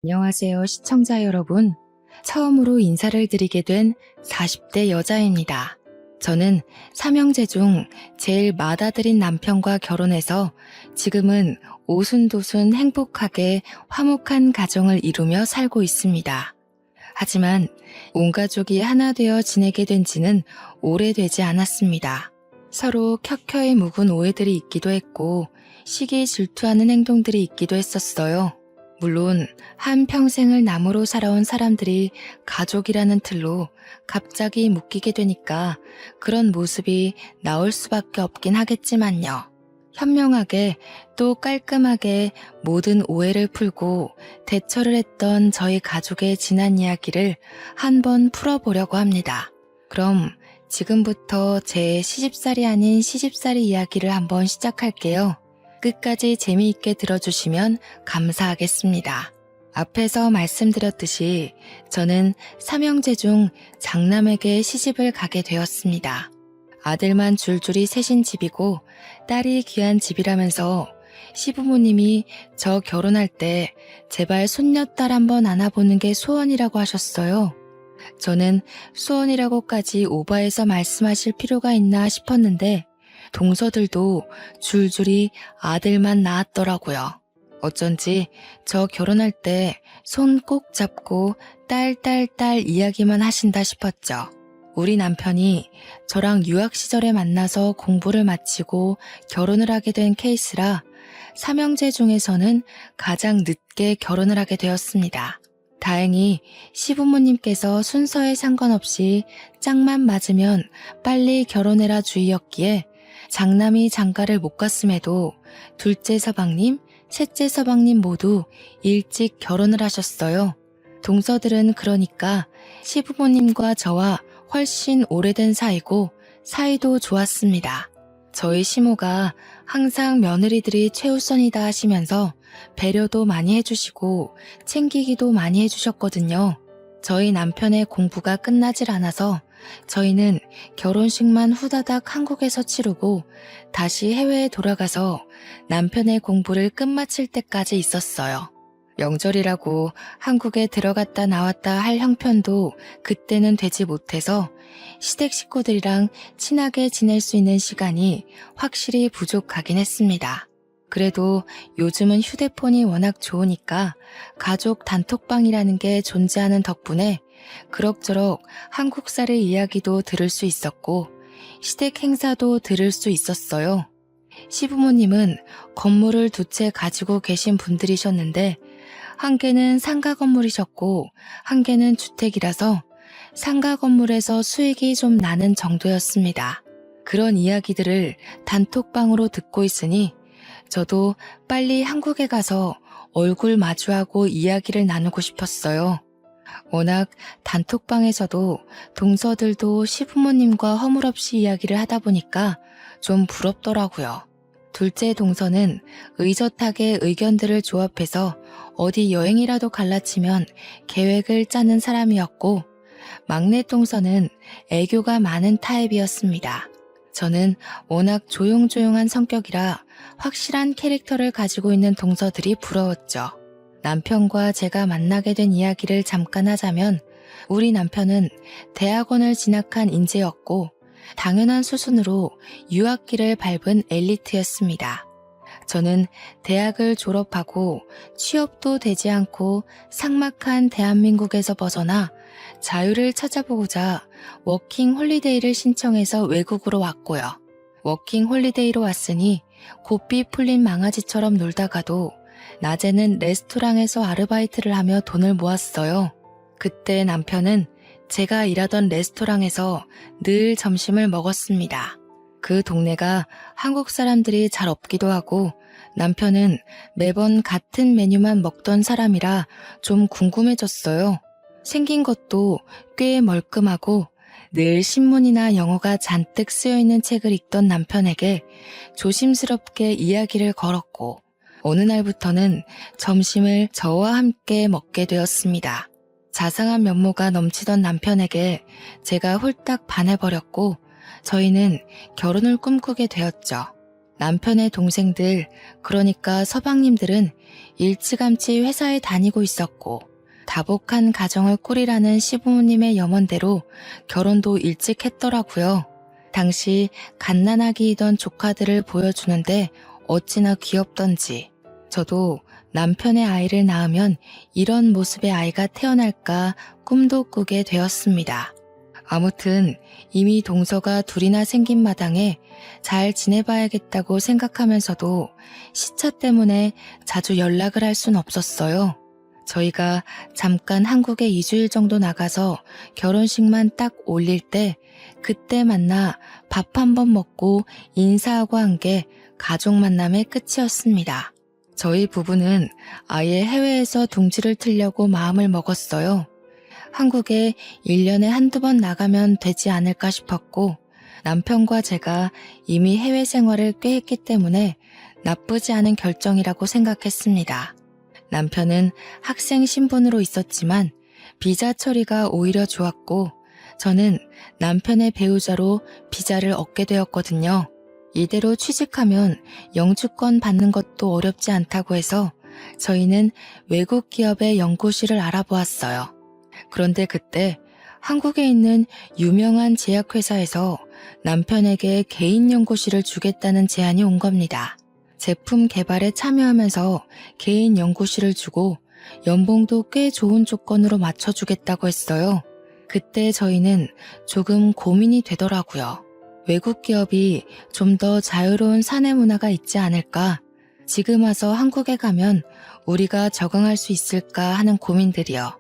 안녕하세요, 시청자 여러분. 처음으로 인사를 드리게 된 40대 여자입니다. 저는 삼형제 중 제일 맏아들인 남편과 결혼해서 지금은 오순도순 행복하게 화목한 가정을 이루며 살고 있습니다. 하지만 온 가족이 하나 되어 지내게 된 지는 오래되지 않았습니다. 서로 켜켜이 묵은 오해들이 있기도 했고 시기 질투하는 행동들이 있기도 했었어요. 물론 한평생을 남으로 살아온 사람들이 가족이라는 틀로 갑자기 묶이게 되니까 그런 모습이 나올 수밖에 없긴 하겠지만요. 현명하게 또 깔끔하게 모든 오해를 풀고 대처를 했던 저희 가족의 지난 이야기를 한번 풀어보려고 합니다. 그럼 지금부터 제 시집살이 아닌 시집살이 이야기를 한번 시작할게요. 끝까지 재미있게 들어주시면 감사하겠습니다. 앞에서 말씀드렸듯이 저는 삼형제 중 장남에게 시집을 가게 되었습니다. 아들만 줄줄이 셋인 집이고 딸이 귀한 집이라면서 시부모님이 저 결혼할 때 제발 손녀딸 한번 안아보는 게 소원이라고 하셨어요. 저는 소원이라고까지 오버해서 말씀하실 필요가 있나 싶었는데 동서들도 줄줄이 아들만 낳았더라고요. 어쩐지 저 결혼할 때 손 꼭 잡고 딸 이야기만 하신다 싶었죠. 우리 남편이 저랑 유학 시절에 만나서 공부를 마치고 결혼을 하게 된 케이스라 삼형제 중에서는 가장 늦게 결혼을 하게 되었습니다. 다행히 시부모님께서 순서에 상관없이 짝만 맞으면 빨리 결혼해라 주의였기에 장남이 장가를 못 갔음에도 둘째 서방님, 셋째 서방님 모두 일찍 결혼을 하셨어요. 동서들은 그러니까 시부모님과 저와 훨씬 오래된 사이고 사이도 좋았습니다. 저희 시모가 항상 며느리들이 최우선이다 하시면서 배려도 많이 해주시고 챙기기도 많이 해주셨거든요. 저희 남편의 공부가 끝나질 않아서 저희는 결혼식만 후다닥 한국에서 치르고 다시 해외에 돌아가서 남편의 공부를 끝마칠 때까지 있었어요. 명절이라고 한국에 들어갔다 나왔다 할 형편도 그때는 되지 못해서 시댁 식구들이랑 친하게 지낼 수 있는 시간이 확실히 부족하긴 했습니다. 그래도 요즘은 휴대폰이 워낙 좋으니까 가족 단톡방이라는 게 존재하는 덕분에 그럭저럭 한국살의 이야기도 들을 수 있었고 시댁 행사도 들을 수 있었어요. 시부모님은 건물을 두 채 가지고 계신 분들이셨는데 한 개는 상가 건물이셨고 한 개는 주택이라서 상가 건물에서 수익이 좀 나는 정도였습니다. 그런 이야기들을 단톡방으로 듣고 있으니 저도 빨리 한국에 가서 얼굴 마주하고 이야기를 나누고 싶었어요. 워낙 단톡방에서도 동서들도 시부모님과 허물없이 이야기를 하다 보니까 좀 부럽더라고요. 둘째 동서는 의젓하게 의견들을 조합해서 어디 여행이라도 갈라치면 계획을 짜는 사람이었고 막내 동서는 애교가 많은 타입이었습니다. 저는 워낙 조용조용한 성격이라 확실한 캐릭터를 가지고 있는 동서들이 부러웠죠. 남편과 제가 만나게 된 이야기를 잠깐 하자면 우리 남편은 대학원을 진학한 인재였고 당연한 수순으로 유학길을 밟은 엘리트였습니다. 저는 대학을 졸업하고 취업도 되지 않고 삭막한 대한민국에서 벗어나 자유를 찾아보고자 워킹 홀리데이를 신청해서 외국으로 왔고요. 워킹 홀리데이로 왔으니 고삐 풀린 망아지처럼 놀다가도 낮에는 레스토랑에서 아르바이트를 하며 돈을 모았어요. 그때 남편은 제가 일하던 레스토랑에서 늘 점심을 먹었습니다. 그 동네가 한국 사람들이 잘 없기도 하고 남편은 매번 같은 메뉴만 먹던 사람이라 좀 궁금해졌어요. 생긴 것도 꽤 멀끔하고 늘 신문이나 영어가 잔뜩 쓰여있는 책을 읽던 남편에게 조심스럽게 이야기를 걸었고 어느 날부터는 점심을 저와 함께 먹게 되었습니다. 자상한 면모가 넘치던 남편에게 제가 홀딱 반해버렸고 저희는 결혼을 꿈꾸게 되었죠. 남편의 동생들, 그러니까 서방님들은 일찌감치 회사에 다니고 있었고 다복한 가정을 꾸리라는 시부모님의 염원대로 결혼도 일찍 했더라고요. 당시 갓난아기이던 조카들을 보여주는데 어찌나 귀엽던지 저도 남편의 아이를 낳으면 이런 모습의 아이가 태어날까 꿈도 꾸게 되었습니다. 아무튼 이미 동서가 둘이나 생긴 마당에 잘 지내봐야겠다고 생각하면서도 시차 때문에 자주 연락을 할 순 없었어요. 저희가 잠깐 한국에 2주일 정도 나가서 결혼식만 딱 올릴 때 그때 만나 밥 한 번 먹고 인사하고 한 게 가족 만남의 끝이었습니다. 저희 부부는 아예 해외에서 둥지를 틀려고 마음을 먹었어요. 한국에 1년에 한두 번 나가면 되지 않을까 싶었고 남편과 제가 이미 해외 생활을 꽤 했기 때문에 나쁘지 않은 결정이라고 생각했습니다. 남편은 학생 신분으로 있었지만 비자 처리가 오히려 좋았고 저는 남편의 배우자로 비자를 얻게 되었거든요. 이대로 취직하면 영주권 받는 것도 어렵지 않다고 해서 저희는 외국 기업의 연구실을 알아보았어요. 그런데 그때 한국에 있는 유명한 제약회사에서 남편에게 개인 연구실을 주겠다는 제안이 온 겁니다. 제품 개발에 참여하면서 개인 연구실을 주고 연봉도 꽤 좋은 조건으로 맞춰주겠다고 했어요. 그때 저희는 조금 고민이 되더라고요. 외국 기업이 좀 더 자유로운 사내 문화가 있지 않을까? 지금 와서 한국에 가면 우리가 적응할 수 있을까 하는 고민들이요.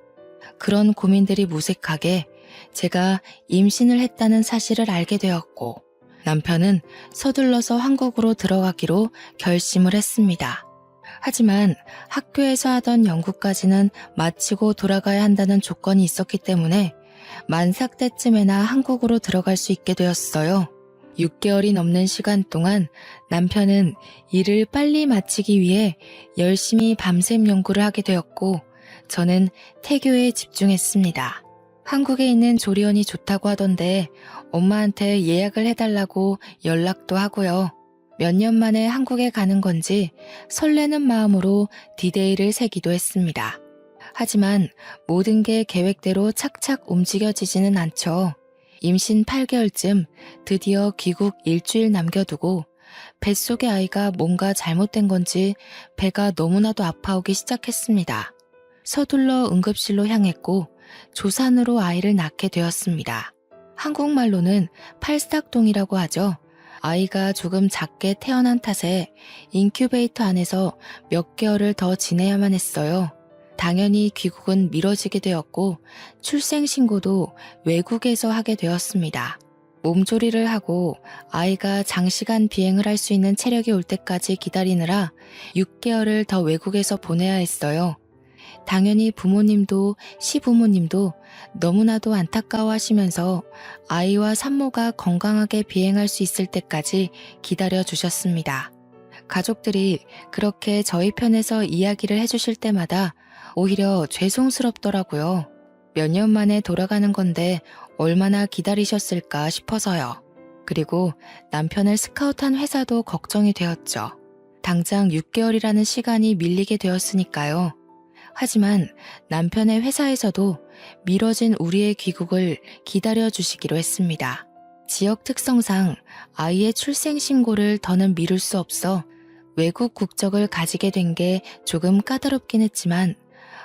그런 고민들이 무색하게 제가 임신을 했다는 사실을 알게 되었고 남편은 서둘러서 한국으로 들어가기로 결심을 했습니다. 하지만 학교에서 하던 연구까지는 마치고 돌아가야 한다는 조건이 있었기 때문에 만삭 때쯤에나 한국으로 들어갈 수 있게 되었어요. 6개월이 넘는 시간 동안 남편은 일을 빨리 마치기 위해 열심히 밤샘 연구를 하게 되었고 저는 태교에 집중했습니다. 한국에 있는 조리원이 좋다고 하던데 엄마한테 예약을 해달라고 연락도 하고요. 몇 년 만에 한국에 가는 건지 설레는 마음으로 디데이를 세기도 했습니다. 하지만 모든 게 계획대로 착착 움직여지지는 않죠. 임신 8개월쯤 드디어 귀국 일주일 남겨두고 뱃속의 아이가 뭔가 잘못된 건지 배가 너무나도 아파오기 시작했습니다. 서둘러 응급실로 향했고 조산으로 아이를 낳게 되었습니다. 한국말로는 팔싹동이라고 하죠. 아이가 조금 작게 태어난 탓에 인큐베이터 안에서 몇 개월을 더 지내야만 했어요. 당연히 귀국은 미뤄지게 되었고 출생신고도 외국에서 하게 되었습니다. 몸조리를 하고 아이가 장시간 비행을 할 수 있는 체력이 올 때까지 기다리느라 6개월을 더 외국에서 보내야 했어요. 당연히 부모님도 시부모님도 너무나도 안타까워하시면서 아이와 산모가 건강하게 비행할 수 있을 때까지 기다려 주셨습니다. 가족들이 그렇게 저희 편에서 이야기를 해주실 때마다 오히려 죄송스럽더라고요. 몇 년 만에 돌아가는 건데 얼마나 기다리셨을까 싶어서요. 그리고 남편을 스카우트한 회사도 걱정이 되었죠. 당장 6개월이라는 시간이 밀리게 되었으니까요. 하지만 남편의 회사에서도 미뤄진 우리의 귀국을 기다려주시기로 했습니다. 지역 특성상 아이의 출생신고를 더는 미룰 수 없어 외국 국적을 가지게 된 게 조금 까다롭긴 했지만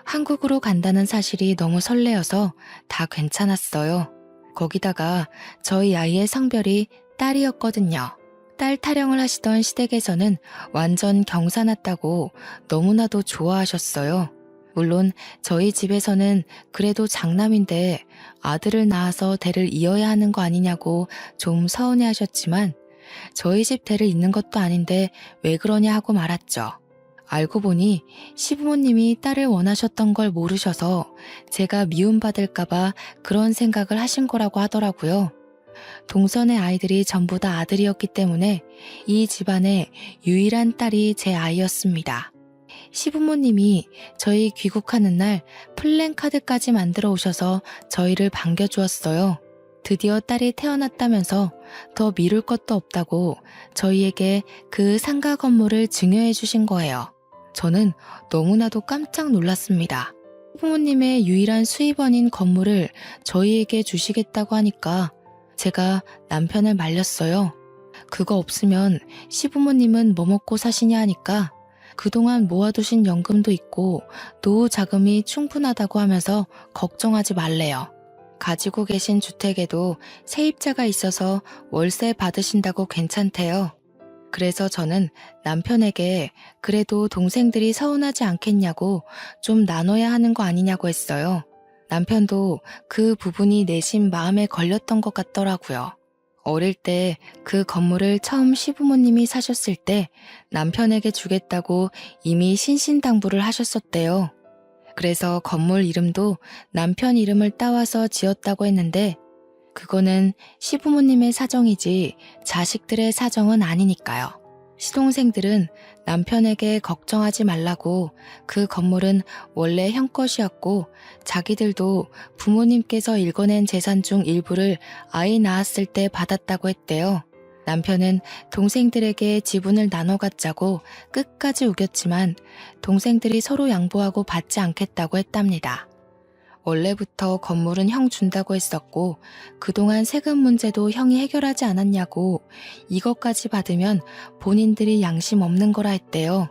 한국으로 간다는 사실이 너무 설레어서 다 괜찮았어요. 거기다가 저희 아이의 성별이 딸이었거든요. 딸 타령을 하시던 시댁에서는 완전 경사났다고 너무나도 좋아하셨어요. 물론 저희 집에서는 그래도 장남인데 아들을 낳아서 대를 이어야 하는 거 아니냐고 좀 서운해하셨지만 저희 집 대를 잇는 것도 아닌데 왜 그러냐 하고 말았죠. 알고 보니 시부모님이 딸을 원하셨던 걸 모르셔서 제가 미움받을까봐 그런 생각을 하신 거라고 하더라고요. 동선의 아이들이 전부 다 아들이었기 때문에 이 집안의 유일한 딸이 제 아이였습니다. 시부모님이 저희 귀국하는 날 플랜카드까지 만들어 오셔서 저희를 반겨주었어요. 드디어 딸이 태어났다면서 더 미룰 것도 없다고 저희에게 그 상가 건물을 증여해 주신 거예요. 저는 너무나도 깜짝 놀랐습니다. 부모님의 유일한 수입원인 건물을 저희에게 주시겠다고 하니까 제가 남편을 말렸어요. 그거 없으면 시부모님은 뭐 먹고 사시냐 하니까 그동안 모아두신 연금도 있고 노후 자금이 충분하다고 하면서 걱정하지 말래요. 가지고 계신 주택에도 세입자가 있어서 월세 받으신다고 괜찮대요. 그래서 저는 남편에게 그래도 동생들이 서운하지 않겠냐고 좀 나눠야 하는 거 아니냐고 했어요. 남편도 그 부분이 내심 마음에 걸렸던 것 같더라고요. 어릴 때 그 건물을 처음 시부모님이 사셨을 때 남편에게 주겠다고 이미 신신당부를 하셨었대요. 그래서 건물 이름도 남편 이름을 따와서 지었다고 했는데 그거는 시부모님의 사정이지 자식들의 사정은 아니니까요. 시동생들은 남편에게 걱정하지 말라고 그 건물은 원래 형 것이었고 자기들도 부모님께서 읽어낸 재산 중 일부를 아이 낳았을 때 받았다고 했대요. 남편은 동생들에게 지분을 나눠 갖자고 끝까지 우겼지만 동생들이 서로 양보하고 받지 않겠다고 했답니다. 원래부터 건물은 형 준다고 했었고 그동안 세금 문제도 형이 해결하지 않았냐고 이것까지 받으면 본인들이 양심 없는 거라 했대요.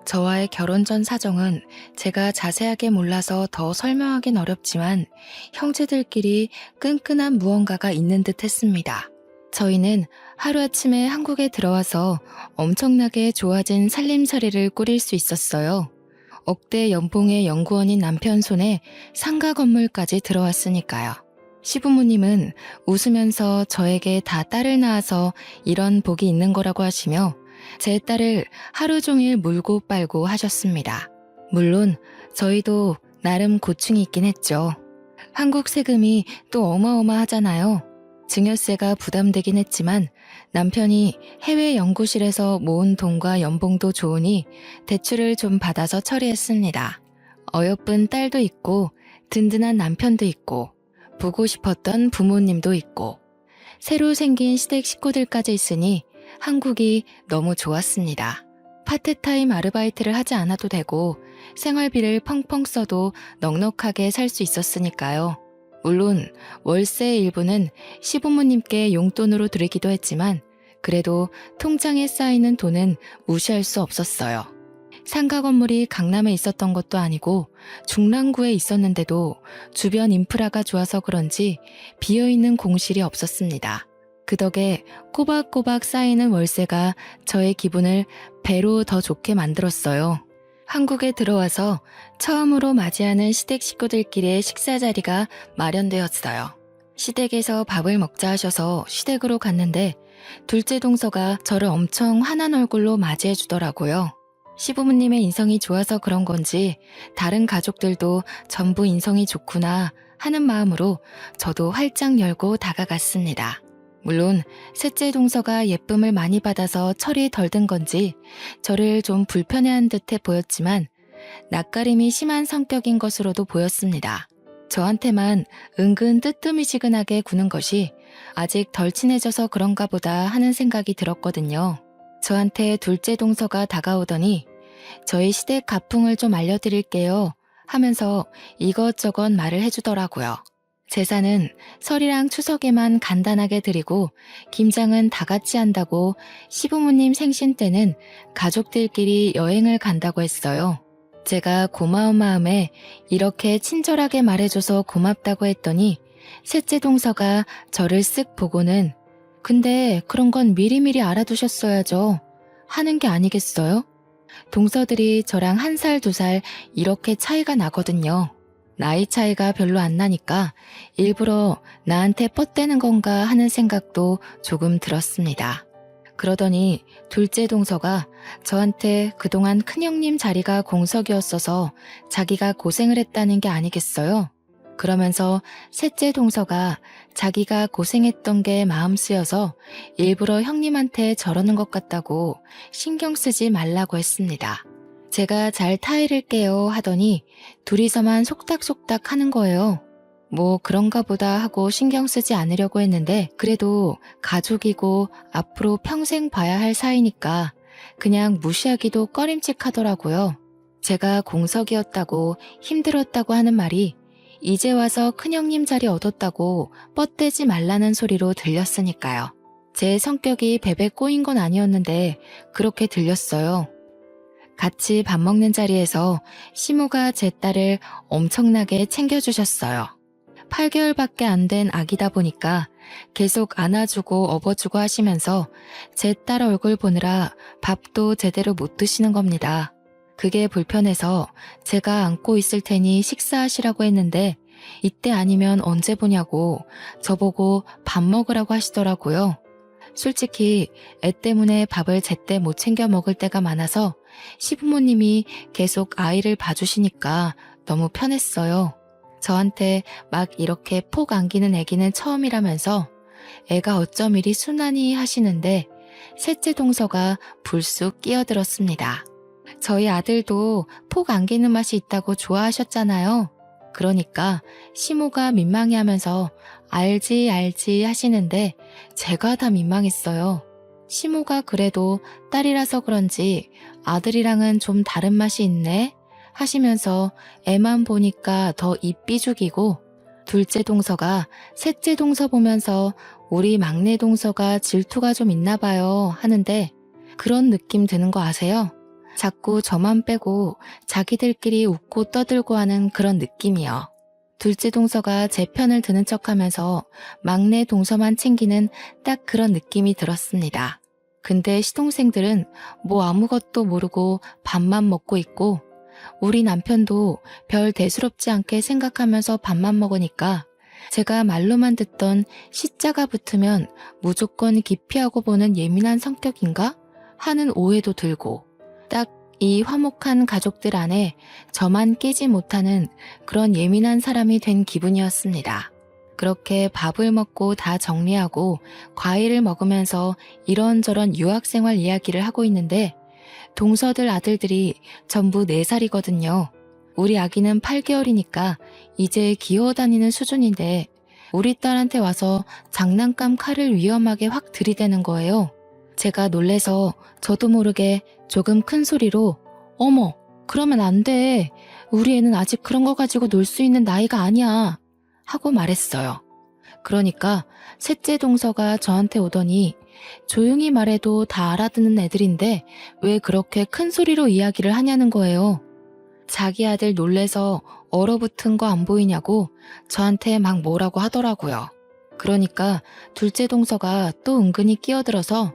저와의 결혼 전 사정은 제가 자세하게 몰라서 더 설명하긴 어렵지만 형제들끼리 끈끈한 무언가가 있는 듯 했습니다. 저희는 하루아침에 한국에 들어와서 엄청나게 좋아진 살림살이를 꾸릴 수 있었어요. 억대 연봉의 연구원인 남편 손에 상가 건물까지 들어왔으니까요. 시부모님은 웃으면서 저에게 다 딸을 낳아서 이런 복이 있는 거라고 하시며 제 딸을 하루 종일 물고 빨고 하셨습니다. 물론 저희도 나름 고충이 있긴 했죠. 한국 세금이 또 어마어마하잖아요. 증여세가 부담되긴 했지만 남편이 해외 연구실에서 모은 돈과 연봉도 좋으니 대출을 좀 받아서 처리했습니다. 어여쁜 딸도 있고 든든한 남편도 있고 보고 싶었던 부모님도 있고 새로 생긴 시댁 식구들까지 있으니 한국이 너무 좋았습니다. 파트타임 아르바이트를 하지 않아도 되고 생활비를 펑펑 써도 넉넉하게 살 수 있었으니까요. 물론 월세의 일부는 시부모님께 용돈으로 드리기도 했지만 그래도 통장에 쌓이는 돈은 무시할 수 없었어요. 상가 건물이 강남에 있었던 것도 아니고 중랑구에 있었는데도 주변 인프라가 좋아서 그런지 비어있는 공실이 없었습니다. 그 덕에 꼬박꼬박 쌓이는 월세가 저의 기분을 배로 더 좋게 만들었어요. 한국에 들어와서 처음으로 맞이하는 시댁 식구들끼리의 식사 자리가 마련되었어요. 시댁에서 밥을 먹자 하셔서 시댁으로 갔는데 둘째 동서가 저를 엄청 환한 얼굴로 맞이해 주더라고요. 시부모님의 인성이 좋아서 그런 건지 다른 가족들도 전부 인성이 좋구나 하는 마음으로 저도 활짝 열고 다가갔습니다. 물론 셋째 동서가 예쁨을 많이 받아서 철이 덜 든 건지 저를 좀 불편해한 듯해 보였지만 낯가림이 심한 성격인 것으로도 보였습니다. 저한테만 은근 뜨뜨미지근하게 구는 것이 아직 덜 친해져서 그런가 보다 하는 생각이 들었거든요. 저한테 둘째 동서가 다가오더니 저희 시댁 가풍을 좀 알려드릴게요 하면서 이것저것 말을 해주더라고요. 제사는 설이랑 추석에만 간단하게 드리고 김장은 다 같이 한다고 시부모님 생신 때는 가족들끼리 여행을 간다고 했어요. 제가 고마운 마음에 이렇게 친절하게 말해줘서 고맙다고 했더니 셋째 동서가 저를 쓱 보고는 근데 그런 건 미리미리 알아두셨어야죠 하는 게 아니겠어요? 동서들이 저랑 1살, 2살 이렇게 차이가 나거든요. 나이 차이가 별로 안 나니까 일부러 나한테 뻗대는 건가 하는 생각도 조금 들었습니다. 그러더니 둘째 동서가 저한테 그동안 큰형님 자리가 공석이었어서 자기가 고생을 했다는 게 아니겠어요? 그러면서 셋째 동서가 자기가 고생했던 게 마음 쓰여서 일부러 형님한테 저러는 것 같다고 신경 쓰지 말라고 했습니다. 제가 잘 타이를게요 하더니 둘이서만 속닥속닥 하는 거예요. 뭐 그런가 보다 하고 신경 쓰지 않으려고 했는데 그래도 가족이고 앞으로 평생 봐야 할 사이니까 그냥 무시하기도 꺼림칙하더라고요. 제가 공석이었다고 힘들었다고 하는 말이 이제 와서 큰형님 자리 얻었다고 뻗대지 말라는 소리로 들렸으니까요. 제 성격이 베베 꼬인 건 아니었는데 그렇게 들렸어요. 같이 밥 먹는 자리에서 시모가 제 딸을 엄청나게 챙겨주셨어요. 8개월밖에 안 된 아기다 보니까 계속 안아주고 업어주고 하시면서 제 딸 얼굴 보느라 밥도 제대로 못 드시는 겁니다. 그게 불편해서 제가 안고 있을 테니 식사하시라고 했는데 이때 아니면 언제 보냐고 저보고 밥 먹으라고 하시더라고요. 솔직히 애 때문에 밥을 제때 못 챙겨 먹을 때가 많아서 시부모님이 계속 아이를 봐주시니까 너무 편했어요. 저한테 막 이렇게 폭 안기는 애기는 처음이라면서 애가 어쩜 이리 순하니 하시는데 셋째 동서가 불쑥 끼어들었습니다. 저희 아들도 폭 안기는 맛이 있다고 좋아하셨잖아요. 그러니까 시모가 민망해하면서 알지 알지 하시는데 제가 다 민망했어요. 시모가 그래도 딸이라서 그런지 아들이랑은 좀 다른 맛이 있네 하시면서 애만 보니까 더 입 삐죽이고 둘째 동서가 셋째 동서 보면서 우리 막내 동서가 질투가 좀 있나 봐요 하는데 그런 느낌 드는 거 아세요? 자꾸 저만 빼고 자기들끼리 웃고 떠들고 하는 그런 느낌이요. 둘째 동서가 제 편을 드는 척하면서 막내 동서만 챙기는 딱 그런 느낌이 들었습니다. 근데 시동생들은 뭐 아무것도 모르고 밥만 먹고 있고 우리 남편도 별 대수롭지 않게 생각하면서 밥만 먹으니까 제가 말로만 듣던 시자가 붙으면 무조건 기피하고 보는 예민한 성격인가 하는 오해도 들고 딱 이 화목한 가족들 안에 저만 끼지 못하는 그런 예민한 사람이 된 기분이었습니다. 그렇게 밥을 먹고 다 정리하고 과일을 먹으면서 이런저런 유학생활 이야기를 하고 있는데 동서들 아들들이 전부 4살이거든요. 우리 아기는 8개월이니까 이제 기어다니는 수준인데 우리 딸한테 와서 장난감 칼을 위험하게 확 들이대는 거예요. 제가 놀래서 저도 모르게 조금 큰 소리로 어머, 그러면 안 돼. 우리 애는 아직 그런 거 가지고 놀 수 있는 나이가 아니야. 하고 말했어요. 그러니까 셋째 동서가 저한테 오더니 조용히 말해도 다 알아듣는 애들인데 왜 그렇게 큰 소리로 이야기를 하냐는 거예요. 자기 아들 놀래서 얼어붙은 거 안 보이냐고 저한테 막 뭐라고 하더라고요. 그러니까 둘째 동서가 또 은근히 끼어들어서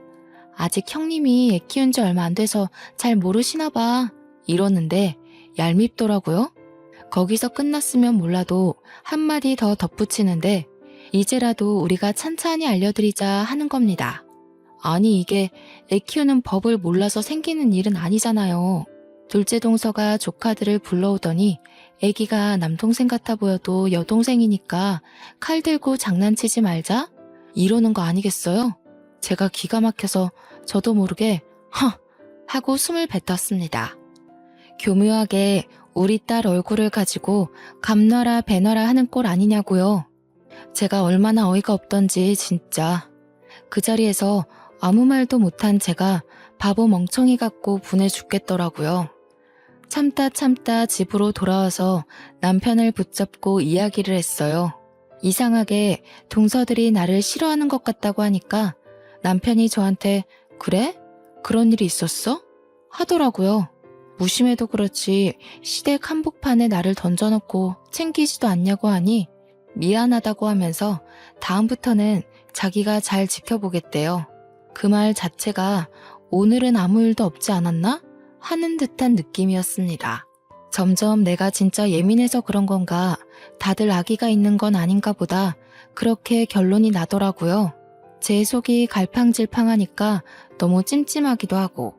아직 형님이 애 키운 지 얼마 안 돼서 잘 모르시나 봐 이러는데 얄밉더라고요. 거기서 끝났으면 몰라도 한마디 더 덧붙이는데 이제라도 우리가 찬찬히 알려드리자 하는 겁니다. 아니 이게 애 키우는 법을 몰라서 생기는 일은 아니잖아요. 둘째 동서가 조카들을 불러오더니 애기가 남동생 같아 보여도 여동생이니까 칼 들고 장난치지 말자? 이러는 거 아니겠어요? 제가 기가 막혀서 저도 모르게 허! 하고 숨을 뱉었습니다. 교묘하게 우리 딸 얼굴을 가지고 감놔라 배놔라 하는 꼴 아니냐고요. 제가 얼마나 어이가 없던지 진짜. 그 자리에서 아무 말도 못한 제가 바보 멍청이 같고 분해 죽겠더라고요. 참다 집으로 돌아와서 남편을 붙잡고 이야기를 했어요. 이상하게 동서들이 나를 싫어하는 것 같다고 하니까 남편이 저한테 그래? 그런 일이 있었어? 하더라고요. 무심해도 그렇지 시댁 한복판에 나를 던져놓고 챙기지도 않냐고 하니 미안하다고 하면서 다음부터는 자기가 잘 지켜보겠대요. 그 말 자체가 오늘은 아무 일도 없지 않았나? 하는 듯한 느낌이었습니다. 점점 내가 진짜 예민해서 그런 건가 다들 아기가 있는 건 아닌가 보다 그렇게 결론이 나더라고요. 제 속이 갈팡질팡하니까 너무 찜찜하기도 하고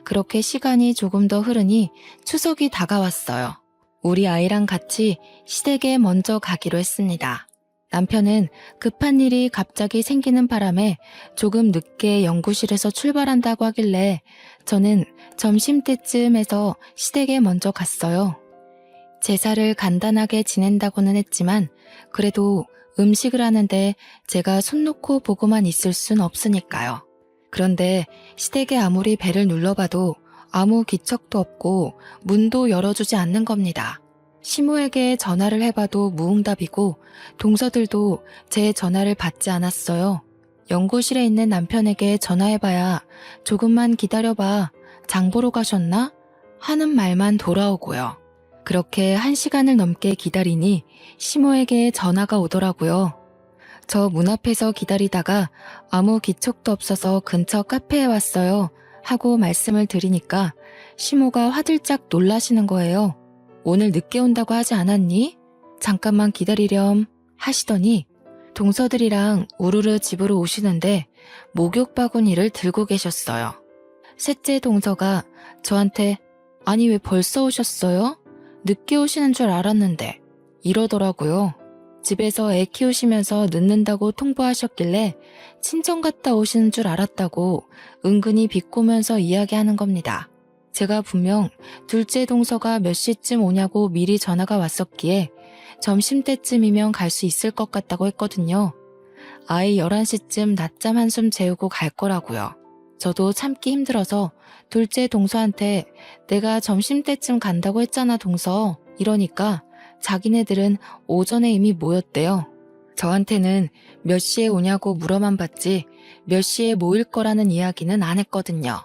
그렇게 시간이 조금 더 흐르니 추석이 다가왔어요. 우리 아이랑 같이 시댁에 먼저 가기로 했습니다. 남편은 급한 일이 갑자기 생기는 바람에 조금 늦게 연구실에서 출발한다고 하길래 저는 점심때쯤에서 시댁에 먼저 갔어요. 제사를 간단하게 지낸다고는 했지만 그래도 음식을 하는데 제가 손 놓고 보고만 있을 순 없으니까요. 그런데 시댁에 아무리 배를 눌러봐도 아무 기척도 없고 문도 열어주지 않는 겁니다. 시모에게 전화를 해봐도 무응답이고 동서들도 제 전화를 받지 않았어요. 연구실에 있는 남편에게 전화해봐야 조금만 기다려봐, 장 보러 가셨나? 하는 말만 돌아오고요. 그렇게 1시간을 넘게 기다리니 시모에게 전화가 오더라고요. 저 문 앞에서 기다리다가 아무 기척도 없어서 근처 카페에 왔어요 하고 말씀을 드리니까 시모가 화들짝 놀라시는 거예요. 오늘 늦게 온다고 하지 않았니? 잠깐만 기다리렴 하시더니 동서들이랑 우르르 집으로 오시는데 목욕 바구니를 들고 계셨어요. 셋째 동서가 저한테 아니 왜 벌써 오셨어요? 늦게 오시는 줄 알았는데 이러더라고요. 집에서 애 키우시면서 늦는다고 통보하셨길래 친정 갔다 오시는 줄 알았다고 은근히 비꼬면서 이야기하는 겁니다. 제가 분명 둘째 동서가 몇 시쯤 오냐고 미리 전화가 왔었기에 점심때쯤이면 갈 수 있을 것 같다고 했거든요. 아이 11시쯤 낮잠 한숨 재우고 갈 거라고요. 저도 참기 힘들어서 둘째 동서한테 내가 점심때쯤 간다고 했잖아 동서 이러니까 자기네들은 오전에 이미 모였대요. 저한테는 몇 시에 오냐고 물어만 봤지 몇 시에 모일 거라는 이야기는 안 했거든요.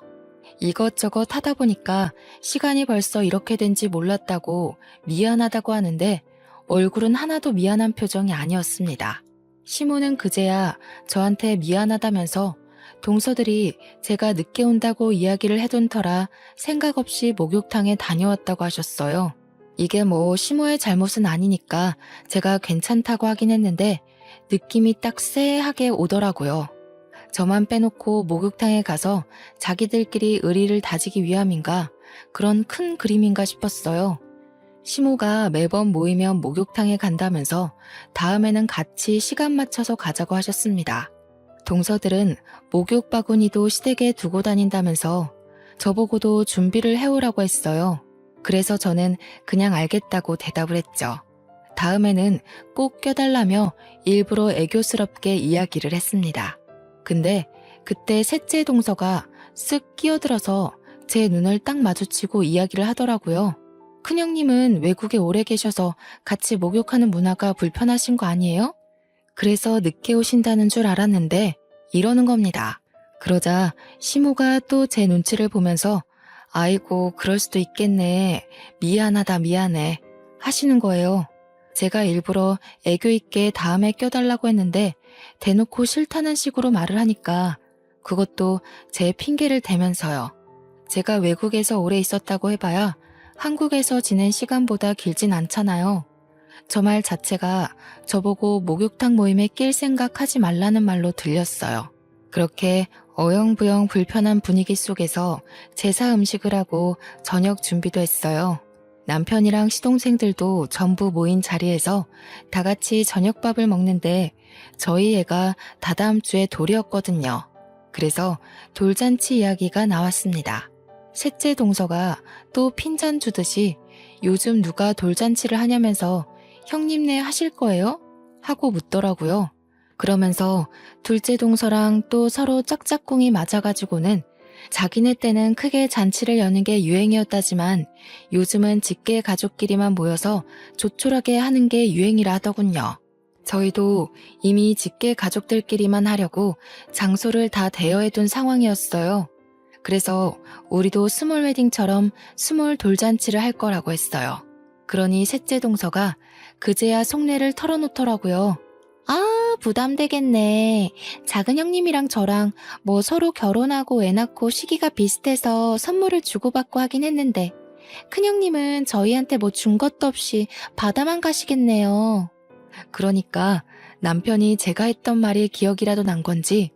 이것저것 하다 보니까 시간이 벌써 이렇게 된지 몰랐다고 미안하다고 하는데 얼굴은 하나도 미안한 표정이 아니었습니다. 시모는 그제야 저한테 미안하다면서 동서들이 제가 늦게 온다고 이야기를 해둔 터라 생각 없이 목욕탕에 다녀왔다고 하셨어요. 이게 뭐 시모의 잘못은 아니니까 제가 괜찮다고 하긴 했는데 느낌이 딱 쎄하게 오더라고요. 저만 빼놓고 목욕탕에 가서 자기들끼리 의리를 다지기 위함인가 그런 큰 그림인가 싶었어요. 시모가 매번 모이면 목욕탕에 간다면서 다음에는 같이 시간 맞춰서 가자고 하셨습니다. 동서들은 목욕 바구니도 시댁에 두고 다닌다면서 저보고도 준비를 해오라고 했어요. 그래서 저는 그냥 알겠다고 대답을 했죠. 다음에는 꼭 껴달라며 일부러 애교스럽게 이야기를 했습니다. 근데 그때 셋째 동서가 쓱 끼어들어서 제 눈을 딱 마주치고 이야기를 하더라고요. 큰형님은 외국에 오래 계셔서 같이 목욕하는 문화가 불편하신 거 아니에요? 그래서 늦게 오신다는 줄 알았는데 이러는 겁니다. 그러자 시모가 또 제 눈치를 보면서 아이고 그럴 수도 있겠네. 미안하다 미안해 하시는 거예요. 제가 일부러 애교 있게 다음에 껴달라고 했는데 대놓고 싫다는 식으로 말을 하니까 그것도 제 핑계를 대면서요. 제가 외국에서 오래 있었다고 해봐야 한국에서 지낸 시간보다 길진 않잖아요. 저 말 자체가 저보고 목욕탕 모임에 낄 생각하지 말라는 말로 들렸어요. 그렇게 어영부영 불편한 분위기 속에서 제사 음식을 하고 저녁 준비도 했어요. 남편이랑 시동생들도 전부 모인 자리에서 다 같이 저녁밥을 먹는데 저희 애가 다다음 주에 돌이었거든요. 그래서 돌잔치 이야기가 나왔습니다. 셋째 동서가 또 핀잔 주듯이 요즘 누가 돌잔치를 하냐면서 형님네 하실 거예요? 하고 묻더라고요. 그러면서 둘째 동서랑 또 서로 짝짝꿍이 맞아가지고는 자기네 때는 크게 잔치를 여는 게 유행이었다지만 요즘은 직계 가족끼리만 모여서 조촐하게 하는 게 유행이라 하더군요. 저희도 이미 직계 가족들끼리만 하려고 장소를 다 대여해둔 상황이었어요. 그래서 우리도 스몰 웨딩처럼 스몰 돌잔치를 할 거라고 했어요. 그러니 셋째 동서가 그제야 속내를 털어놓더라고요. 아, 부담되겠네. 작은 형님이랑 저랑 뭐 서로 결혼하고 애 낳고 시기가 비슷해서 선물을 주고받고 하긴 했는데 큰 형님은 저희한테 뭐 준 것도 없이 바다만 가시겠네요. 그러니까 남편이 제가 했던 말이 기억이라도 난 건지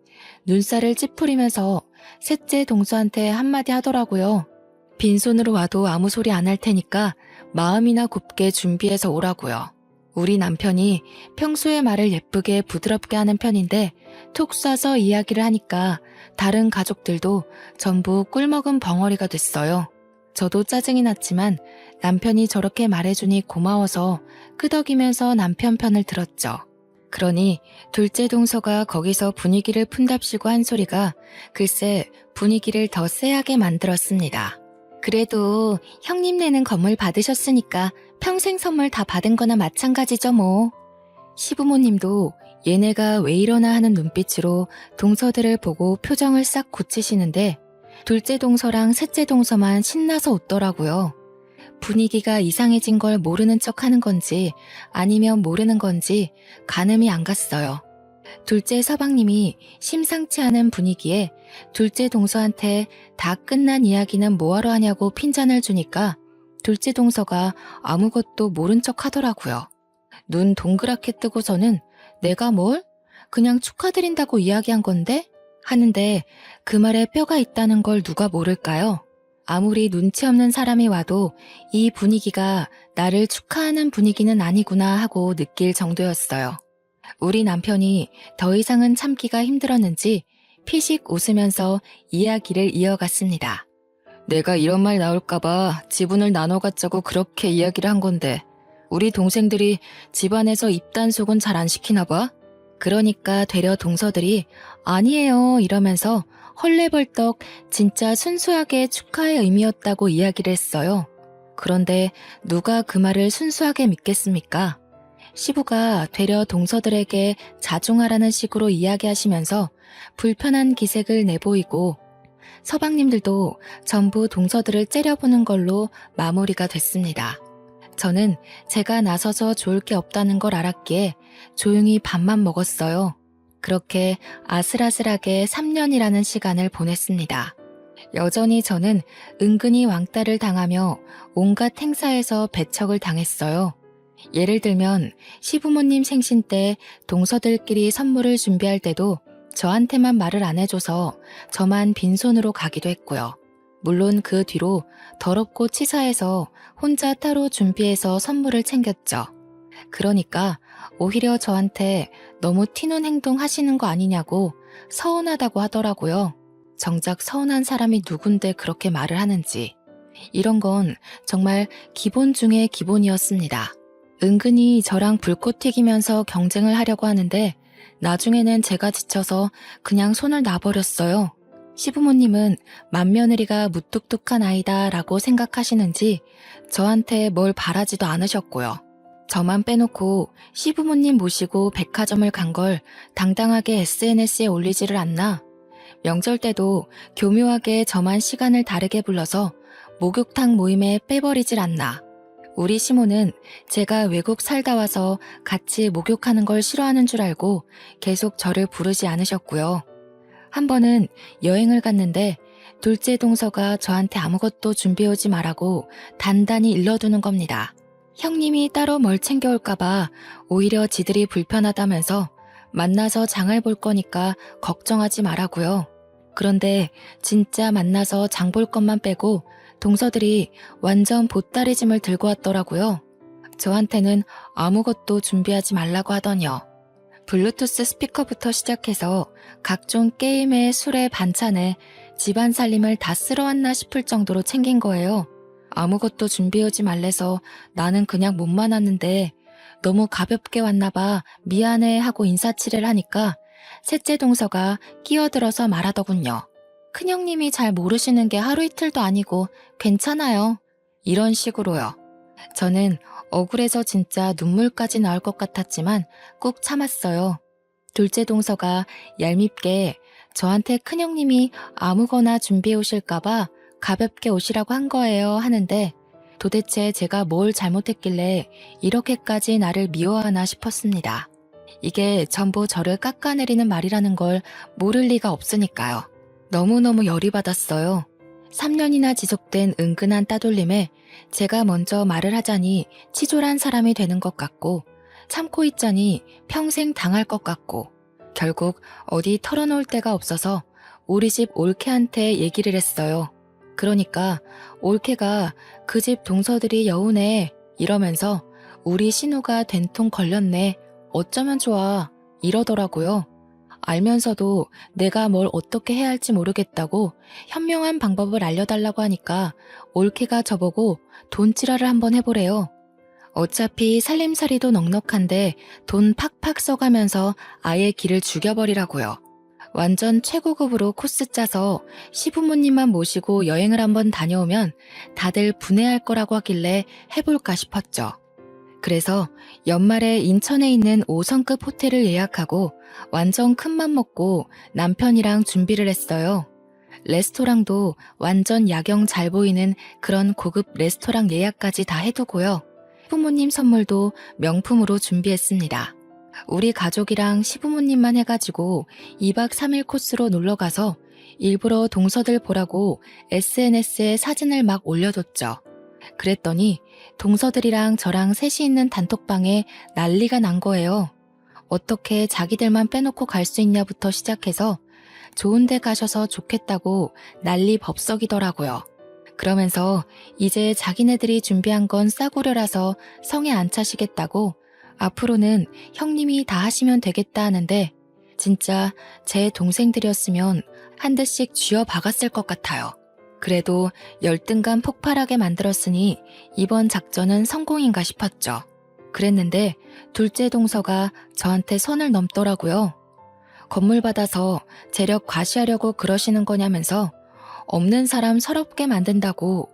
눈살을 찌푸리면서 셋째 동서한테 한마디 하더라고요. 빈손으로 와도 아무 소리 안 할 테니까 마음이나 곱게 준비해서 오라고요. 우리 남편이 평소에 말을 예쁘게 부드럽게 하는 편인데 톡 쏴서 이야기를 하니까 다른 가족들도 전부 꿀먹은 벙어리가 됐어요. 저도 짜증이 났지만 남편이 저렇게 말해주니 고마워서 끄덕이면서 남편 편을 들었죠. 그러니 둘째 동서가 거기서 분위기를 푼답시고 한 소리가 글쎄 분위기를 더 쎄하게 만들었습니다. 그래도 형님 내는 건물 받으셨으니까 평생 선물 다 받은 거나 마찬가지죠 뭐. 시부모님도 얘네가 왜 이러나 하는 눈빛으로 동서들을 보고 표정을 싹 고치시는데 둘째 동서랑 셋째 동서만 신나서 웃더라고요. 분위기가 이상해진 걸 모르는 척 하는 건지 아니면 모르는 건지 가늠이 안 갔어요. 둘째 서방님이 심상치 않은 분위기에 둘째 동서한테 다 끝난 이야기는 뭐하러 하냐고 핀잔을 주니까 둘째 동서가 아무것도 모른 척 하더라고요. 눈 동그랗게 뜨고서는 내가 뭘? 그냥 축하드린다고 이야기한 건데? 하는데 그 말에 뼈가 있다는 걸 누가 모를까요? 아무리 눈치 없는 사람이 와도 이 분위기가 나를 축하하는 분위기는 아니구나 하고 느낄 정도였어요. 우리 남편이 더 이상은 참기가 힘들었는지 피식 웃으면서 이야기를 이어갔습니다. 내가 이런 말 나올까봐 지분을 나눠 갖자고 그렇게 이야기를 한 건데 우리 동생들이 집안에서 입단속은 잘 안 시키나 봐? 그러니까 되려 동서들이 아니에요 이러면서 헐레벌떡 진짜 순수하게 축하의 의미였다고 이야기를 했어요. 그런데 누가 그 말을 순수하게 믿겠습니까? 시부가 되려 동서들에게 자중하라는 식으로 이야기하시면서 불편한 기색을 내보이고 서방님들도 전부 동서들을 째려보는 걸로 마무리가 됐습니다. 저는 제가 나서서 좋을 게 없다는 걸 알았기에 조용히 밥만 먹었어요. 그렇게 아슬아슬하게 3년이라는 시간을 보냈습니다. 여전히 저는 은근히 왕따를 당하며 온갖 행사에서 배척을 당했어요. 예를 들면 시부모님 생신 때 동서들끼리 선물을 준비할 때도 저한테만 말을 안 해줘서 저만 빈손으로 가기도 했고요. 물론 그 뒤로 더럽고 치사해서 혼자 따로 준비해서 선물을 챙겼죠. 그러니까 오히려 저한테 너무 튀는 행동 하시는 거 아니냐고 서운하다고 하더라고요. 정작 서운한 사람이 누군데 그렇게 말을 하는지. 이런 건 정말 기본 중에 기본이었습니다. 은근히 저랑 불꽃 튀기면서 경쟁을 하려고 하는데 나중에는 제가 지쳐서 그냥 손을 놔버렸어요. 시부모님은 맏며느리가 무뚝뚝한 아이다 라고 생각하시는지 저한테 뭘 바라지도 않으셨고요. 저만 빼놓고 시부모님 모시고 백화점을 간 걸 당당하게 SNS에 올리지를 않나? 명절 때도 교묘하게 저만 시간을 다르게 불러서 목욕탕 모임에 빼버리질 않나? 우리 시모는 제가 외국 살다 와서 같이 목욕하는 걸 싫어하는 줄 알고 계속 저를 부르지 않으셨고요. 한 번은 여행을 갔는데 둘째 동서가 저한테 아무것도 준비해오지 말라고 단단히 일러두는 겁니다. 형님이 따로 뭘 챙겨올까봐 오히려 지들이 불편하다면서 만나서 장을 볼 거니까 걱정하지 말라고요. 그런데 진짜 만나서 장 볼 것만 빼고 동서들이 완전 보따리짐을 들고 왔더라고요. 저한테는 아무것도 준비하지 말라고 하더니요. 블루투스 스피커부터 시작해서 각종 게임에 술에 반찬에 집안 살림을 다 쓸어왔나 싶을 정도로 챙긴 거예요. 아무것도 준비해오지 말래서 나는 그냥 몸만 왔는데 너무 가볍게 왔나 봐 미안해 하고 인사치레를 하니까 셋째 동서가 끼어들어서 말하더군요. 큰형님이 잘 모르시는 게 하루 이틀도 아니고 괜찮아요. 이런 식으로요. 저는 억울해서 진짜 눈물까지 나올 것 같았지만 꾹 참았어요. 둘째 동서가 얄밉게 저한테 큰형님이 아무거나 준비해 오실까봐 가볍게 오시라고 한 거예요 하는데 도대체 제가 뭘 잘못했길래 이렇게까지 나를 미워하나 싶었습니다. 이게 전부 저를 깎아내리는 말이라는 걸 모를 리가 없으니까요. 너무너무 열이 받았어요. 3년이나 지속된 은근한 따돌림에 제가 먼저 말을 하자니 치졸한 사람이 되는 것 같고 참고 있자니 평생 당할 것 같고 결국 어디 털어놓을 데가 없어서 우리 집 올케한테 얘기를 했어요. 그러니까 올케가 그 집 동서들이 여우네 이러면서 우리 신우가 된통 걸렸네 어쩌면 좋아 이러더라고요. 알면서도 내가 뭘 어떻게 해야 할지 모르겠다고 현명한 방법을 알려달라고 하니까 올케가 저보고 돈찌라를 한번 해보래요. 어차피 살림살이도 넉넉한데 돈 팍팍 써가면서 아예 길을 죽여버리라고요. 완전 최고급으로 코스 짜서 시부모님만 모시고 여행을 한번 다녀오면 다들 분해할 거라고 하길래 해볼까 싶었죠. 그래서 연말에 인천에 있는 5성급 호텔을 예약하고 완전 큰맘 먹고 남편이랑 준비를 했어요. 레스토랑도 완전 야경 잘 보이는 그런 고급 레스토랑 예약까지 다 해두고요. 시부모님 선물도 명품으로 준비했습니다. 우리 가족이랑 시부모님만 해가지고 2박 3일 코스로 놀러가서 일부러 동서들 보라고 SNS에 사진을 막 올려뒀죠. 그랬더니 동서들이랑 저랑 셋이 있는 단톡방에 난리가 난 거예요. 어떻게 자기들만 빼놓고 갈 수 있냐부터 시작해서 좋은 데 가셔서 좋겠다고 난리 법석이더라고요. 그러면서 이제 자기네들이 준비한 건 싸구려라서 성에 안 차시겠다고 앞으로는 형님이 다 하시면 되겠다 하는데 진짜 제 동생들이었으면 한 대씩 쥐어 박았을 것 같아요. 그래도 열등감 폭발하게 만들었으니 이번 작전은 성공인가 싶었죠. 그랬는데 둘째 동서가 저한테 선을 넘더라고요. 건물 받아서 재력 과시하려고 그러시는 거냐면서 없는 사람 서럽게 만든다고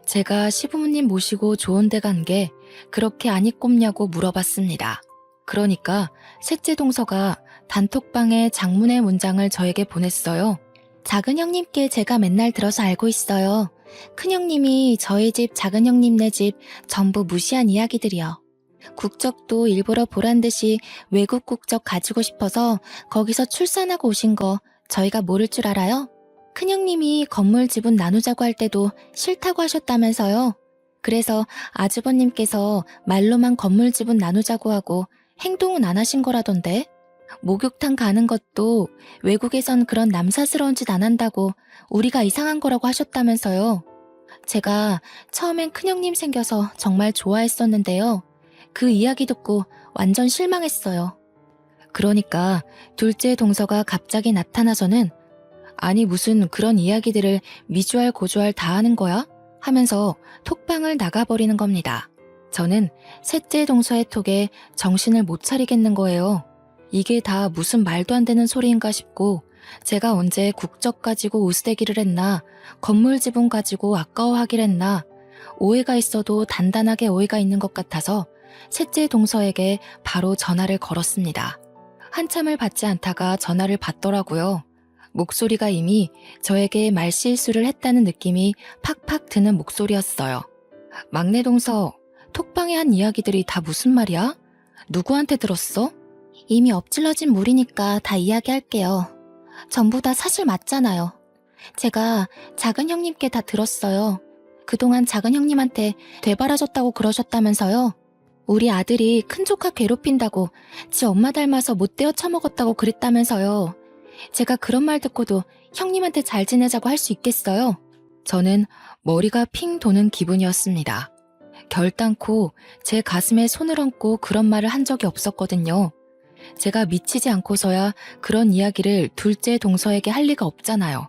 제가 시부모님 모시고 좋은 데 간 게 그렇게 안이 꼽냐고 물어봤습니다. 그러니까 셋째 동서가 단톡방에 장문의 문장을 저에게 보냈어요. 작은 형님께 제가 맨날 들어서 알고 있어요. 큰 형님이 저희 집, 작은 형님네 집 전부 무시한 이야기들이요. 국적도 일부러 보란 듯이 외국 국적 가지고 싶어서 거기서 출산하고 오신 거 저희가 모를 줄 알아요? 큰형님이 건물 지분 나누자고 할 때도 싫다고 하셨다면서요. 그래서 아주버님께서 말로만 건물 지분 나누자고 하고 행동은 안 하신 거라던데. 목욕탕 가는 것도 외국에선 그런 남사스러운 짓 안 한다고 우리가 이상한 거라고 하셨다면서요. 제가 처음엔 큰형님 생겨서 정말 좋아했었는데요. 그 이야기 듣고 완전 실망했어요. 그러니까 둘째 동서가 갑자기 나타나서는 아니 무슨 그런 이야기들을 미주알 고주알 다 하는 거야? 하면서 톡방을 나가버리는 겁니다. 저는 셋째 동서의 톡에 정신을 못 차리겠는 거예요. 이게 다 무슨 말도 안 되는 소리인가 싶고 제가 언제 국적 가지고 우스대기를 했나 건물 지분 가지고 아까워하길 했나 오해가 있어도 단단하게 오해가 있는 것 같아서 셋째 동서에게 바로 전화를 걸었습니다. 한참을 받지 않다가 전화를 받더라고요. 목소리가 이미 저에게 말실수를 했다는 느낌이 팍팍 드는 목소리였어요. 막내 동서, 톡방에 한 이야기들이 다 무슨 말이야? 누구한테 들었어? 이미 엎질러진 물이니까 다 이야기할게요. 전부 다 사실 맞잖아요. 제가 작은 형님께 다 들었어요. 그동안 작은 형님한테 되바라졌다고 그러셨다면서요. 우리 아들이 큰 조카 괴롭힌다고 지 엄마 닮아서 못되어 처먹었다고 그랬다면서요. 제가 그런 말 듣고도 형님한테 잘 지내자고 할 수 있겠어요? 저는 머리가 핑 도는 기분이었습니다. 결단코 제 가슴에 손을 얹고 그런 말을 한 적이 없었거든요. 제가 미치지 않고서야 그런 이야기를 둘째 동서에게 할 리가 없잖아요.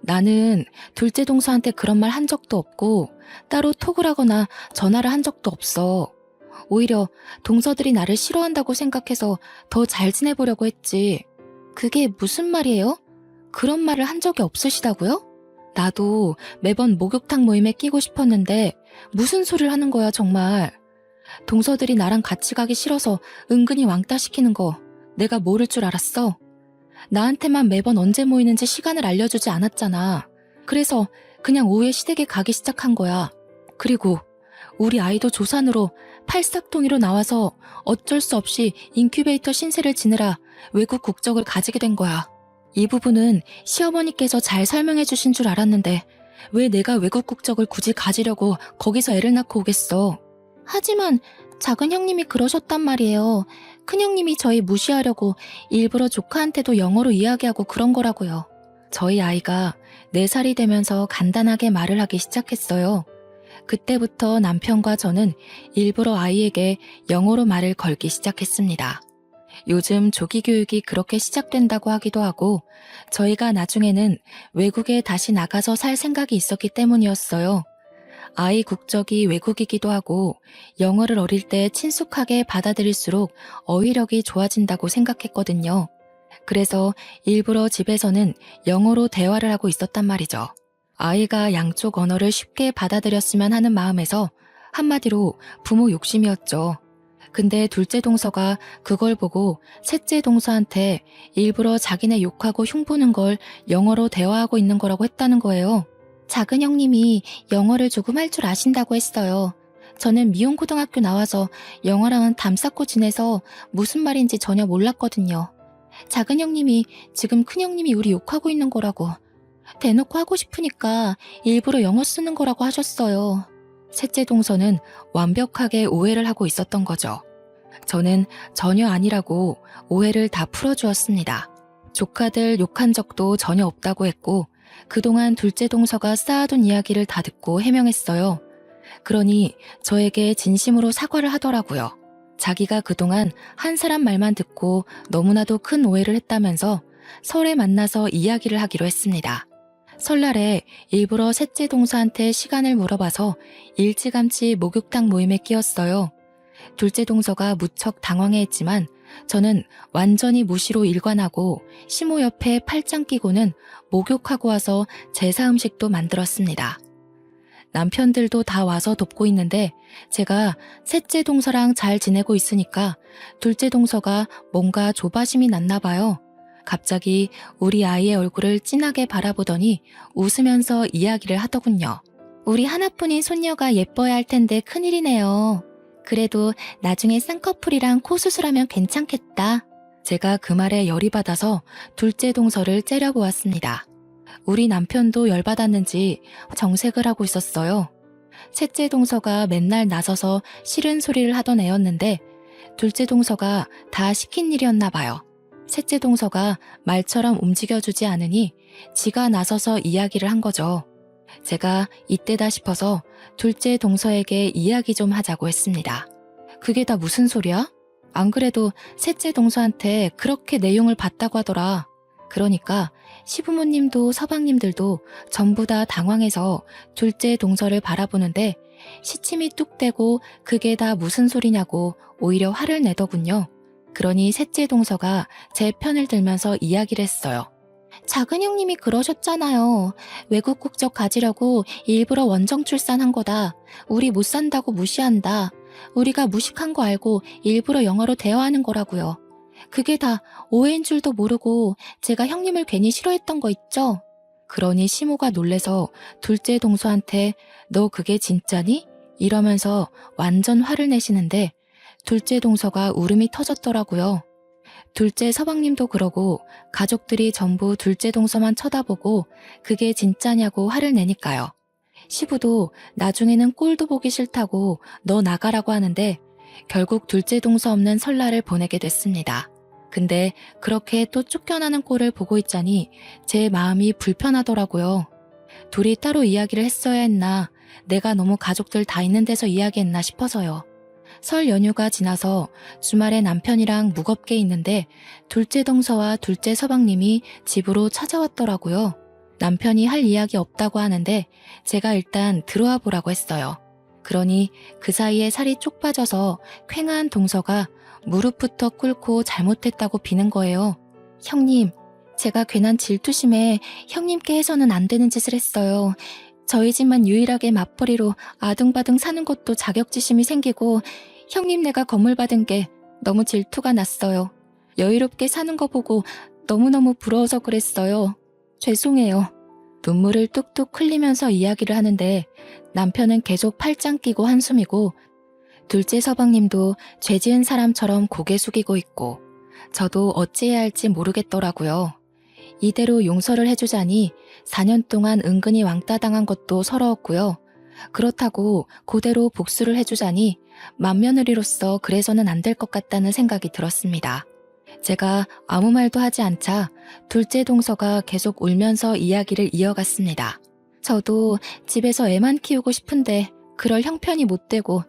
나는 둘째 동서한테 그런 말 한 적도 없고 따로 톡을 하거나 전화를 한 적도 없어. 오히려 동서들이 나를 싫어한다고 생각해서 더 잘 지내보려고 했지. 그게 무슨 말이에요? 그런 말을 한 적이 없으시다고요? 나도 매번 목욕탕 모임에 끼고 싶었는데 무슨 소리를 하는 거야 정말. 동서들이 나랑 같이 가기 싫어서 은근히 왕따 시키는 거 내가 모를 줄 알았어? 나한테만 매번 언제 모이는지 시간을 알려주지 않았잖아. 그래서 그냥 오후에 시댁에 가기 시작한 거야. 그리고 우리 아이도 조산으로 팔싹동이로 나와서 어쩔 수 없이 인큐베이터 신세를 지느라 외국 국적을 가지게 된 거야. 이 부분은 시어머니께서 잘 설명해 주신 줄 알았는데 왜 내가 외국 국적을 굳이 가지려고 거기서 애를 낳고 오겠어. 하지만 작은 형님이 그러셨단 말이에요. 큰 형님이 저희 무시하려고 일부러 조카한테도 영어로 이야기하고 그런 거라고요. 저희 아이가 4살이 되면서 간단하게 말을 하기 시작했어요. 그때부터 남편과 저는 일부러 아이에게 영어로 말을 걸기 시작했습니다. 요즘 조기 교육이 그렇게 시작된다고 하기도 하고 저희가 나중에는 외국에 다시 나가서 살 생각이 있었기 때문이었어요. 아이 국적이 외국이기도 하고 영어를 어릴 때 친숙하게 받아들일수록 어휘력이 좋아진다고 생각했거든요. 그래서 일부러 집에서는 영어로 대화를 하고 있었단 말이죠. 아이가 양쪽 언어를 쉽게 받아들였으면 하는 마음에서 한마디로 부모 욕심이었죠. 근데 둘째 동서가 그걸 보고 셋째 동서한테 일부러 자기네 욕하고 흉보는 걸 영어로 대화하고 있는 거라고 했다는 거예요. 작은 형님이 영어를 조금 할 줄 아신다고 했어요. 저는 미용고등학교 나와서 영어랑은 담쌓고 지내서 무슨 말인지 전혀 몰랐거든요. 작은 형님이 지금 큰 형님이 우리 욕하고 있는 거라고. 대놓고 하고 싶으니까 일부러 영어 쓰는 거라고 하셨어요. 셋째 동서는 완벽하게 오해를 하고 있었던 거죠. 저는 전혀 아니라고 오해를 다 풀어주었습니다. 조카들 욕한 적도 전혀 없다고 했고 그동안 둘째 동서가 쌓아둔 이야기를 다 듣고 해명했어요. 그러니 저에게 진심으로 사과를 하더라고요. 자기가 그동안 한 사람 말만 듣고 너무나도 큰 오해를 했다면서 설에 만나서 이야기를 하기로 했습니다. 설날에 일부러 셋째 동서한테 시간을 물어봐서 일찌감치 목욕탕 모임에 끼었어요. 둘째 동서가 무척 당황해했지만 저는 완전히 무시로 일관하고 시모 옆에 팔짱 끼고는 목욕하고 와서 제사 음식도 만들었습니다. 남편들도 다 와서 돕고 있는데 제가 셋째 동서랑 잘 지내고 있으니까 둘째 동서가 뭔가 조바심이 났나 봐요. 갑자기 우리 아이의 얼굴을 진하게 바라보더니 웃으면서 이야기를 하더군요. 우리 하나뿐인 손녀가 예뻐야 할 텐데 큰일이네요. 그래도 나중에 쌍꺼풀이랑 코 수술하면 괜찮겠다. 제가 그 말에 열이 받아서 둘째 동서를 째려보았습니다. 우리 남편도 열받았는지 정색을 하고 있었어요. 셋째 동서가 맨날 나서서 싫은 소리를 하던 애였는데 둘째 동서가 다 시킨 일이었나 봐요. 셋째 동서가 말처럼 움직여주지 않으니 지가 나서서 이야기를 한 거죠. 제가 이때다 싶어서 둘째 동서에게 이야기 좀 하자고 했습니다. 그게 다 무슨 소리야? 안 그래도 셋째 동서한테 그렇게 내용을 봤다고 하더라. 그러니까 시부모님도 서방님들도 전부 다 당황해서 둘째 동서를 바라보는데 시침이 뚝 떼고 그게 다 무슨 소리냐고 오히려 화를 내더군요. 그러니 셋째 동서가 제 편을 들면서 이야기를 했어요. 작은 형님이 그러셨잖아요. 외국 국적 가지려고 일부러 원정 출산한 거다. 우리 못 산다고 무시한다. 우리가 무식한 거 알고 일부러 영어로 대화하는 거라고요. 그게 다 오해인 줄도 모르고 제가 형님을 괜히 싫어했던 거 있죠? 그러니 시모가 놀래서 둘째 동서한테 너 그게 진짜니? 이러면서 완전 화를 내시는데 둘째 동서가 울음이 터졌더라고요. 둘째 서방님도 그러고 가족들이 전부 둘째 동서만 쳐다보고 그게 진짜냐고 화를 내니까요. 시부도 나중에는 꼴도 보기 싫다고 너 나가라고 하는데 결국 둘째 동서 없는 설날을 보내게 됐습니다. 근데 그렇게 또 쫓겨나는 꼴을 보고 있자니 제 마음이 불편하더라고요. 둘이 따로 이야기를 했어야 했나, 내가 너무 가족들 다 있는 데서 이야기했나 싶어서요. 설 연휴가 지나서 주말에 남편이랑 무겁게 있는데 둘째 동서와 둘째 서방님이 집으로 찾아왔더라고요. 남편이 할 이야기 없다고 하는데 제가 일단 들어와 보라고 했어요. 그러니 그 사이에 살이 쪽 빠져서 퀭한 동서가 무릎부터 꿇고 잘못했다고 비는 거예요. 형님, 제가 괜한 질투심에 형님께 해서는 안 되는 짓을 했어요. 저희 집만 유일하게 맞벌이로 아등바등 사는 것도 자격지심이 생기고 형님 내가 건물 받은 게 너무 질투가 났어요. 여유롭게 사는 거 보고 너무너무 부러워서 그랬어요. 죄송해요. 눈물을 뚝뚝 흘리면서 이야기를 하는데 남편은 계속 팔짱 끼고 한숨이고 둘째 서방님도 죄 지은 사람처럼 고개 숙이고 있고 저도 어찌해야 할지 모르겠더라고요. 이대로 용서를 해주자니 4년 동안 은근히 왕따 당한 것도 서러웠고요. 그렇다고 그대로 복수를 해주자니 맏며느리로서 그래서는 안 될 것 같다는 생각이 들었습니다. 제가 아무 말도 하지 않자 둘째 동서가 계속 울면서 이야기를 이어갔습니다. 저도 집에서 애만 키우고 싶은데 그럴 형편이 못 되고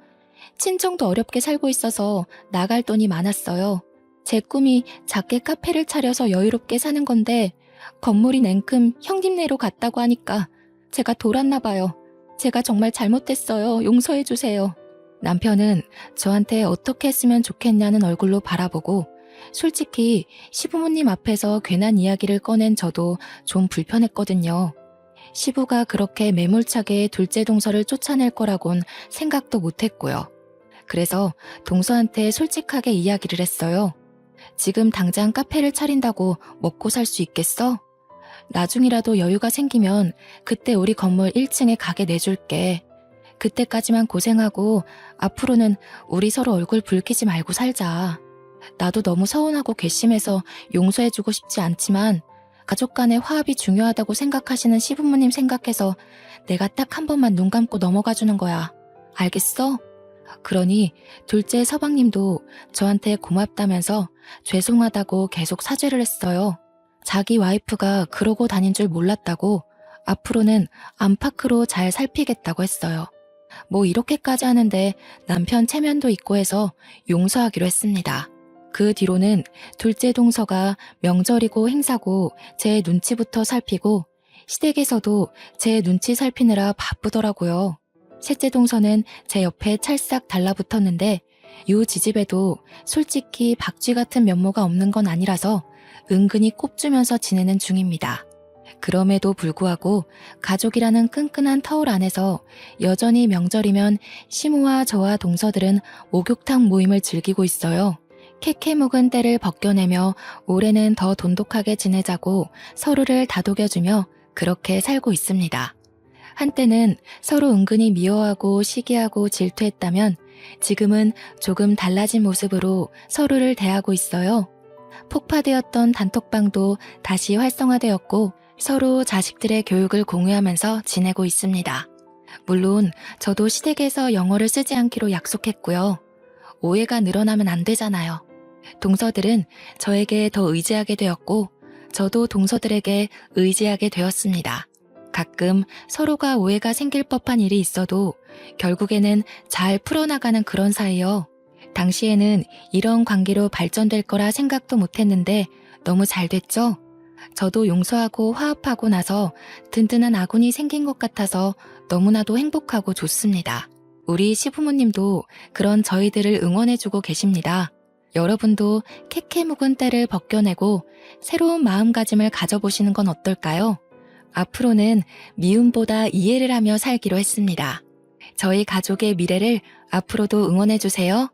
친정도 어렵게 살고 있어서 나갈 돈이 많았어요. 제 꿈이 작게 카페를 차려서 여유롭게 사는 건데 건물이 냉큼 형님네로 갔다고 하니까 제가 돌았나 봐요. 제가 정말 잘못했어요. 용서해 주세요. 남편은 저한테 어떻게 했으면 좋겠냐는 얼굴로 바라보고 솔직히 시부모님 앞에서 괜한 이야기를 꺼낸 저도 좀 불편했거든요. 시부가 그렇게 매몰차게 둘째 동서를 쫓아낼 거라곤 생각도 못했고요. 그래서 동서한테 솔직하게 이야기를 했어요. 지금 당장 카페를 차린다고 먹고 살 수 있겠어? 나중이라도 여유가 생기면 그때 우리 건물 1층에 가게 내줄게. 그때까지만 고생하고 앞으로는 우리 서로 얼굴 붉히지 말고 살자. 나도 너무 서운하고 괘씸해서 용서해주고 싶지 않지만 가족 간의 화합이 중요하다고 생각하시는 시부모님 생각해서 내가 딱 한 번만 눈 감고 넘어가 주는 거야. 알겠어? 그러니 둘째 서방님도 저한테 고맙다면서 죄송하다고 계속 사죄를 했어요. 자기 와이프가 그러고 다닌 줄 몰랐다고 앞으로는 안팎으로 잘 살피겠다고 했어요. 뭐 이렇게까지 하는데 남편 체면도 있고 해서 용서하기로 했습니다. 그 뒤로는 둘째 동서가 명절이고 행사고 제 눈치부터 살피고 시댁에서도 제 눈치 살피느라 바쁘더라고요. 셋째 동서는 제 옆에 찰싹 달라붙었는데 요 지집에도 솔직히 박쥐 같은 면모가 없는 건 아니라서 은근히 꼽주면서 지내는 중입니다. 그럼에도 불구하고 가족이라는 끈끈한 터울 안에서 여전히 명절이면 시모와 저와 동서들은 목욕탕 모임을 즐기고 있어요. 캐캐 묵은 때를 벗겨내며 올해는 더 돈독하게 지내자고 서로를 다독여주며 그렇게 살고 있습니다. 한때는 서로 은근히 미워하고 시기하고 질투했다면 지금은 조금 달라진 모습으로 서로를 대하고 있어요. 폭파되었던 단톡방도 다시 활성화되었고 서로 자식들의 교육을 공유하면서 지내고 있습니다. 물론 저도 시댁에서 영어를 쓰지 않기로 약속했고요. 오해가 늘어나면 안 되잖아요. 동서들은 저에게 더 의지하게 되었고 저도 동서들에게 의지하게 되었습니다. 가끔 서로가 오해가 생길 법한 일이 있어도 결국에는 잘 풀어나가는 그런 사이요. 당시에는 이런 관계로 발전될 거라 생각도 못했는데 너무 잘 됐죠? 저도 용서하고 화합하고 나서 든든한 아군이 생긴 것 같아서 너무나도 행복하고 좋습니다. 우리 시부모님도 그런 저희들을 응원해주고 계십니다. 여러분도 캐캐 묵은 때를 벗겨내고 새로운 마음가짐을 가져보시는 건 어떨까요? 앞으로는 미움보다 이해를 하며 살기로 했습니다. 저희 가족의 미래를 앞으로도 응원해주세요.